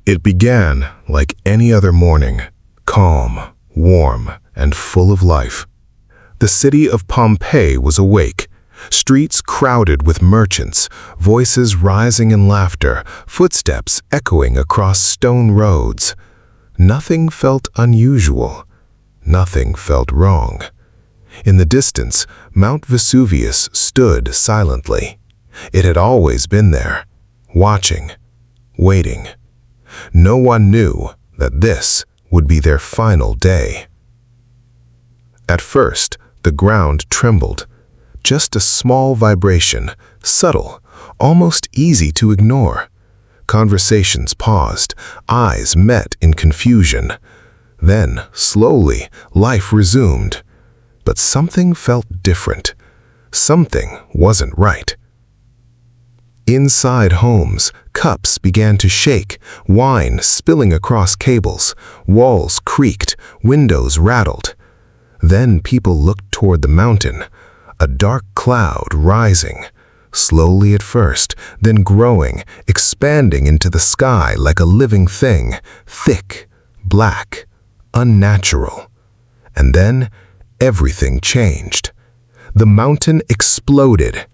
It began like any other morning, calm, warm, and full of life. The city of Pompeii was awake, streets crowded with merchants, voices rising in laughter, footsteps echoing across stone roads. Nothing felt unusual. Nothing felt wrong. In the distance, Mount Vesuvius stood silently. It had always been there, watching, waiting. No one knew that this would be their final day. At first, the ground trembled. Just a small vibration, subtle, almost easy to ignore. Conversations paused, eyes met in confusion. Then, slowly, life resumed. But something felt different. Something wasn't right. Inside homes, cups began to shake, wine spilling across cables, walls creaked, windows rattled. Then people looked toward the mountain, a dark cloud rising, slowly at first, then growing, expanding into the sky like a living thing, thick, black, unnatural. And then everything changed. The mountain exploded.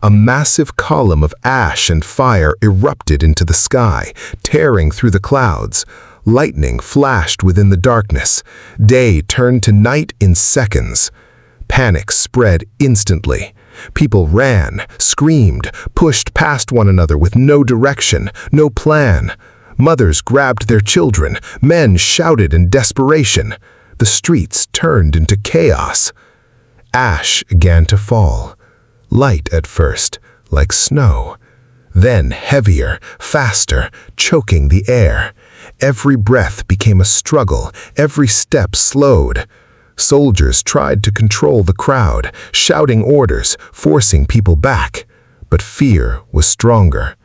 A massive column of ash and fire erupted into the sky, tearing through the clouds. Lightning flashed within the darkness. Day turned to night in seconds. Panic spread instantly. People ran, screamed, pushed past one another with no direction, no plan. Mothers grabbed their children. Men shouted in desperation. The streets turned into chaos. Ash began to fall. Light at first, like snow. Then heavier, faster, choking the air. Every breath became a struggle, every step slowed. Soldiers tried to control the crowd, shouting orders, forcing people back. But fear was stronger.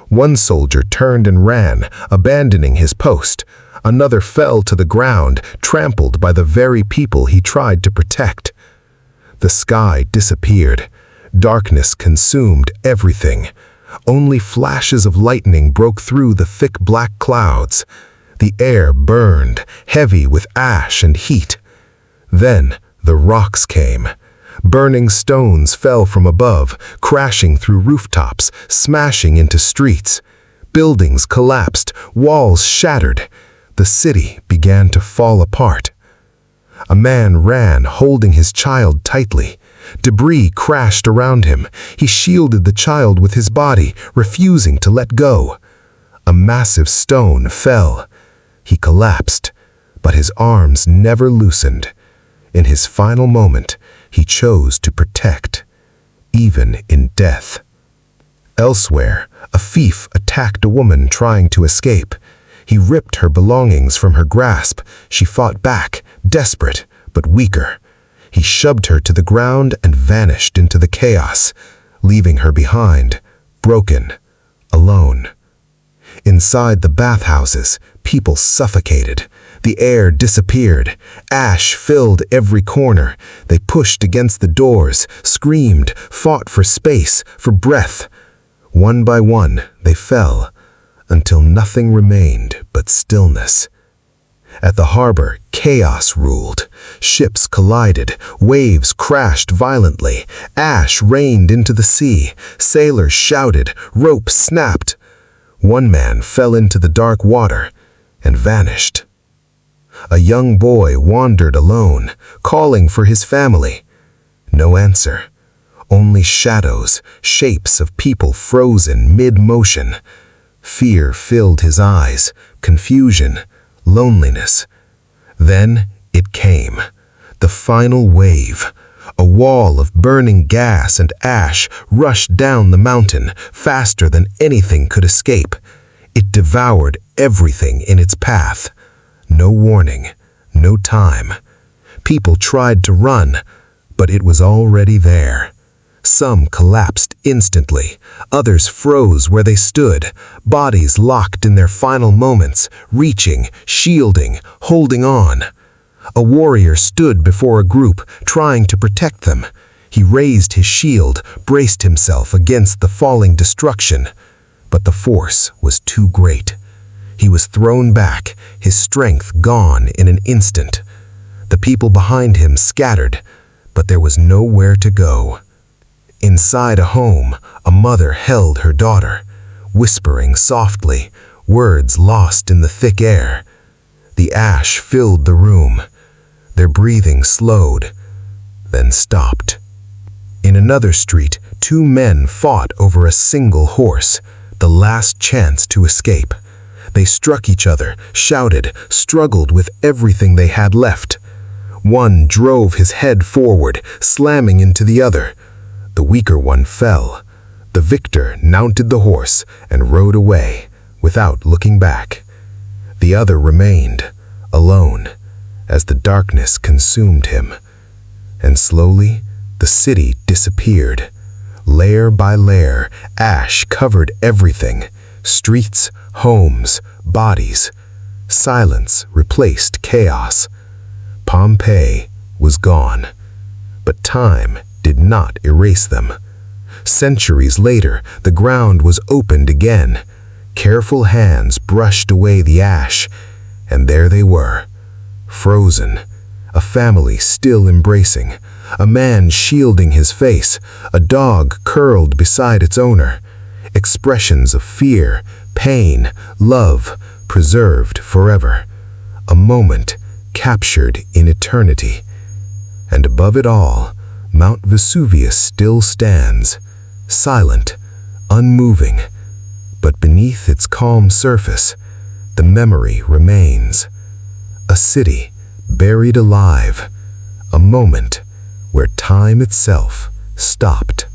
One soldier turned and ran, abandoning his post. Another fell to the ground, trampled by the very people he tried to protect. The sky disappeared. Darkness consumed everything. Only flashes of lightning broke through the thick black clouds. The air burned, heavy with ash and heat. Then the rocks came. Burning stones fell from above, crashing through rooftops, smashing into streets. Buildings collapsed, walls shattered. The city began to fall apart. A man ran, holding his child tightly. Debris crashed around him. He shielded the child with his body, refusing to let go. A massive stone fell. He collapsed, but his arms never loosened. In his final moment, he chose to protect, even in death. Elsewhere, a thief attacked a woman trying to escape. He ripped her belongings from her grasp. She fought back, desperate, but weaker. He shoved her to the ground and vanished into the chaos, leaving her behind, broken, alone. Inside the bathhouses, people suffocated. The air disappeared. Ash filled every corner. They pushed against the doors, screamed, fought for space, for breath. One by one, they fell, until nothing remained but stillness. At the harbor, chaos ruled. Ships collided, waves crashed violently, ash rained into the sea, sailors shouted, ropes snapped. One man fell into the dark water and vanished. A young boy wandered alone, calling for his family. No answer. Only shadows, shapes of people frozen mid-motion. Fear filled his eyes, confusion, loneliness. Then it came, the final wave. A wall of burning gas and ash rushed down the mountain faster than anything could escape. It devoured everything in its path. No warning, no time. People tried to run, but it was already there. Some collapsed instantly. Others froze where they stood, bodies locked in their final moments, reaching, shielding, holding on. A warrior stood before a group, trying to protect them. He raised his shield, braced himself against the falling destruction. But the force was too great. He was thrown back, his strength gone in an instant. The people behind him scattered, but there was nowhere to go. Inside a home, a mother held her daughter, whispering softly, words lost in the thick air. The ash filled the room. Their breathing slowed, then stopped. In another street, two men fought over a single horse, the last chance to escape. They struck each other, shouted, struggled with everything they had left. One drove his head forward, slamming into the other. The weaker one fell. The victor mounted the horse and rode away, without looking back. The other remained, alone, as the darkness consumed him. And slowly, the city disappeared. Layer by layer, ash covered everything. Streets, homes, bodies. Silence replaced chaos. Pompeii was gone. But time did not erase them. Centuries later, the ground was opened again. Careful hands brushed away the ash, and there they were, frozen. A family still embracing, a man shielding his face, a dog curled beside its owner. Expressions of fear, pain, love, preserved forever. A moment captured in eternity. And above it all, Mount Vesuvius still stands, silent, unmoving. But beneath its calm surface, the memory remains. A city buried alive, a moment where time itself stopped.